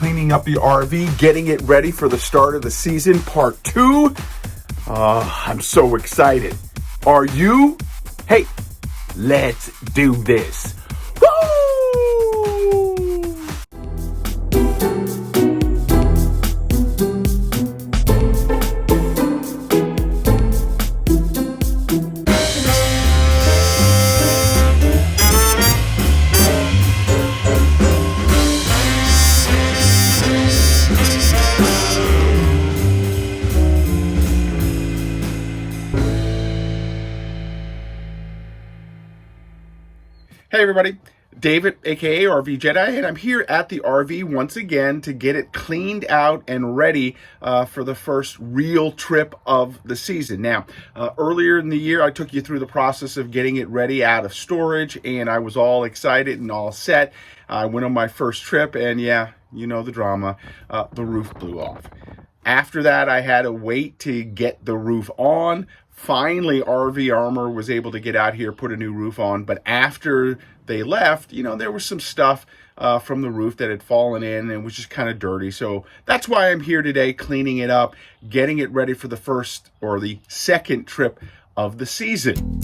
cleaning up the RV, getting it ready for the start of the season, part 2. I'm so excited. Are you? Hey, let's do this. Woo! Hey everybody, David aka RVJedeye, and I'm here at the RV once again to get it cleaned out and ready for the first real trip of the season. Now, earlier in the year I took you through the process of getting it ready out of storage, and I was all excited and all set. I went on my first trip, and yeah, you know the drama, the roof blew off. After that, I had to wait to get the roof on. Finally, RV Armor was able to get out here, put a new roof on, but after they left, you know, there was some stuff from the roof that had fallen in and was just kind of dirty. So that's why I'm here today, cleaning it up, getting it ready for the first or the second trip of the season.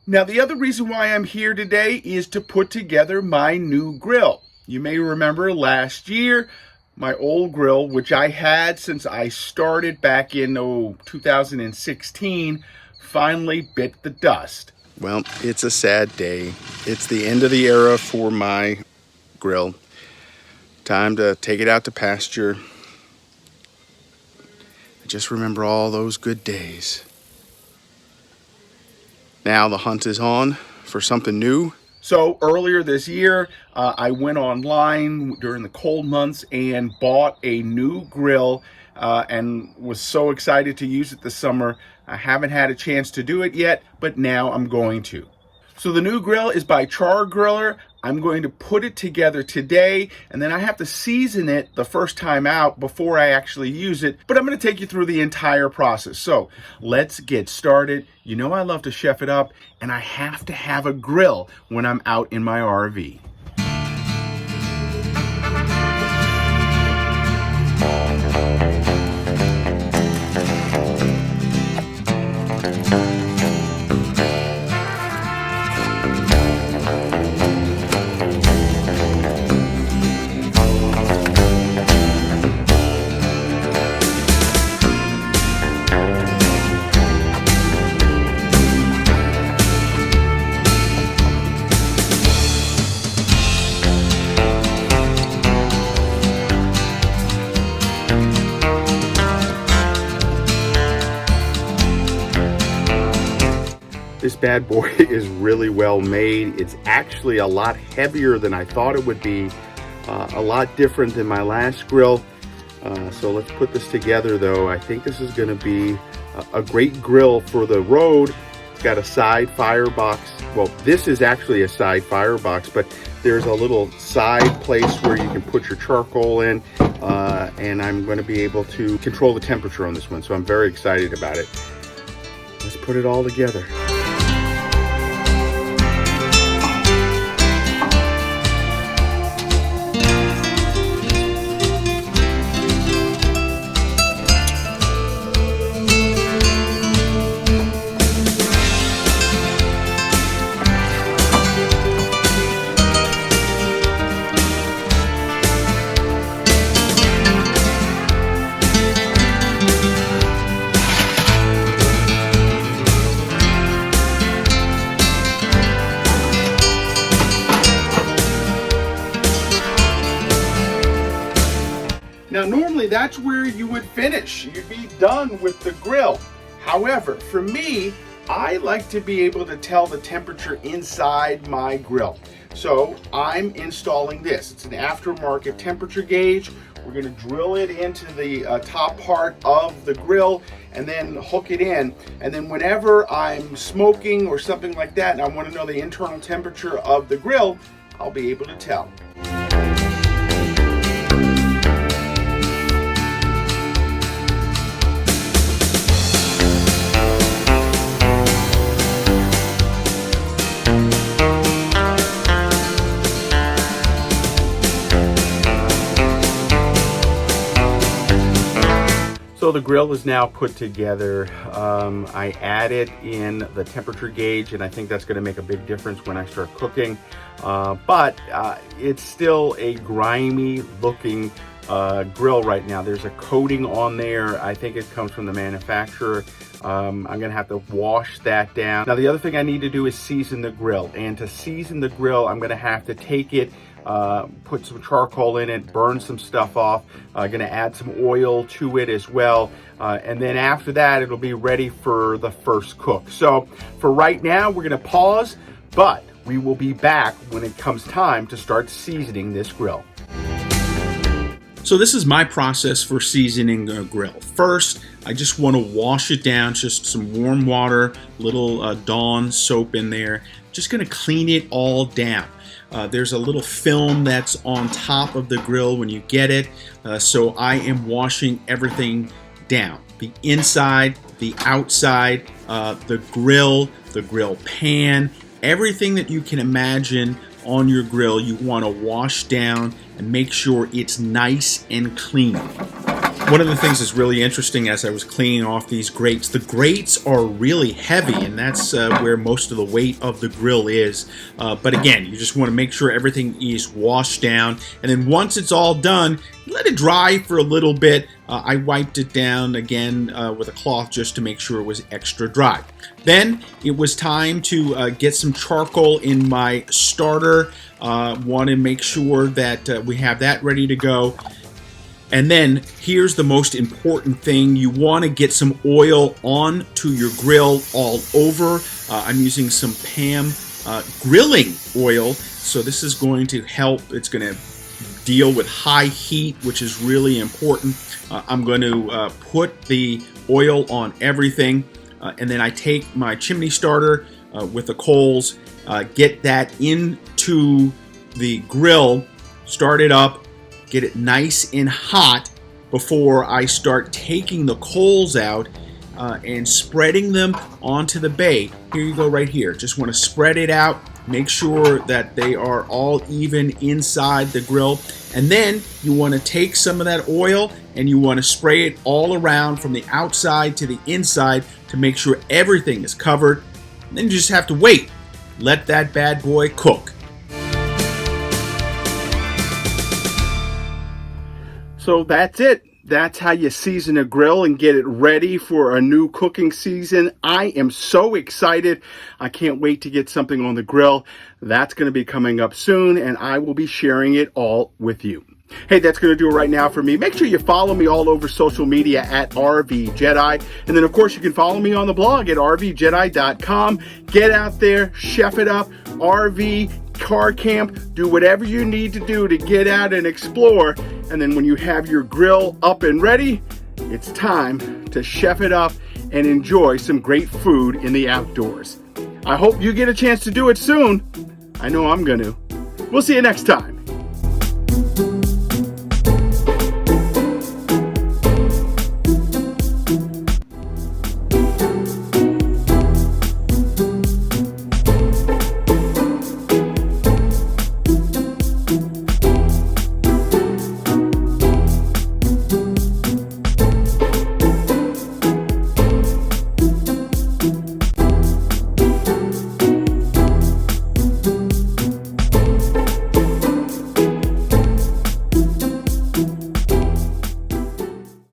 Now, the other reason why I'm here today is to put together my new grill. You may remember last year, my old grill, which I had since I started back in 2016, finally bit the dust. Well, it's a sad day. It's the end of the era for my grill. Time to take it out to pasture. I just remember all those good days. Now the hunt is on for something new. So earlier this year, I went online during the cold months and bought a new grill and was so excited to use it this summer. I haven't had a chance to do it yet, but now I'm going to. So the new grill is by Char Griller. I'm going to put it together today, and then I have to season it the first time out before I actually use it, but I'm going to take you through the entire process. So let's get started. You know I love to chef it up, and I have to have a grill when I'm out in my RV. bad boy is really well made. It's actually a lot heavier than I thought it would be, a lot different than my last grill. So let's put this together though. I think this is going to be a great grill for the road. It's got a side firebox. Well, this is actually a side firebox, but there's a little side place where you can put your charcoal in, and I'm going to be able to control the temperature on this one, so I'm very excited about it. Let's put it all together. Now, normally that's where you would finish. You'd be done with the grill. However, for me, I like to be able to tell the temperature inside my grill. So I'm installing this. It's an aftermarket temperature gauge. We're going to drill it into the top part of the grill and then hook it in. And then whenever I'm smoking or something like that and I want to know the internal temperature of the grill, I'll be able to tell. So the grill is now put together. I added in the temperature gauge, and I think that's going to make a big difference when I start cooking. But it's still a grimy looking grill right now. There's a coating on there. I think it comes from the manufacturer. I'm going to have to wash that down. Now the other thing I need to do is season the grill. And to season the grill, I'm going to have to take it, put some charcoal in it, burn some stuff off. I'm going to add some oil to it as well. And then after that, it'll be ready for the first cook. So for right now, we're going to pause, but we will be back when it comes time to start seasoning this grill. So this is my process for seasoning a grill. First, I just want to wash it down, just some warm water, little Dawn soap in there. Just going to clean it all down. There's a little film that's on top of the grill when you get it, so I am washing everything down. The inside, the outside, the grill pan, everything that you can imagine on your grill, you want to wash down and make sure it's nice and clean. One of the things that's really interesting as I was cleaning off these grates, the grates are really heavy, and that's where most of the weight of the grill is. But again, you just want to make sure everything is washed down, and then once it's all done, let it dry for a little bit. I wiped it down again with a cloth just to make sure it was extra dry. Then it was time to get some charcoal in my starter. Want to make sure that we have that ready to go. And then here's the most important thing. You want to get some oil onto your grill all over. I'm using some PAM grilling oil. So this is going to help. It's going to deal with high heat, which is really important. I'm going to put the oil on everything. And then I take my chimney starter with the coals, get that into the grill, start it up, get it nice and hot before I start taking the coals out and spreading them onto the bait. Here you go right here. Just want to spread it out, make sure that they are all even inside the grill. And then you want to take some of that oil and you want to spray it all around from the outside to the inside to make sure everything is covered. And then you just have to wait. Let that bad boy cook. So that's it. That's how you season a grill and get it ready for a new cooking season. I am so excited. I can't wait to get something on the grill. That's going to be coming up soon, and I will be sharing it all with you. Hey, that's going to do it right now for me. Make sure you follow me all over social media at RVJedeye. And then, of course, you can follow me on the blog at RVJedeye.com. Get out there, chef it up, RV, car camp, do whatever you need to do to get out and explore. And then when you have your grill up and ready, it's time to chef it up and enjoy some great food in the outdoors. I hope you get a chance to do it soon. I know I'm going to. We'll see you next time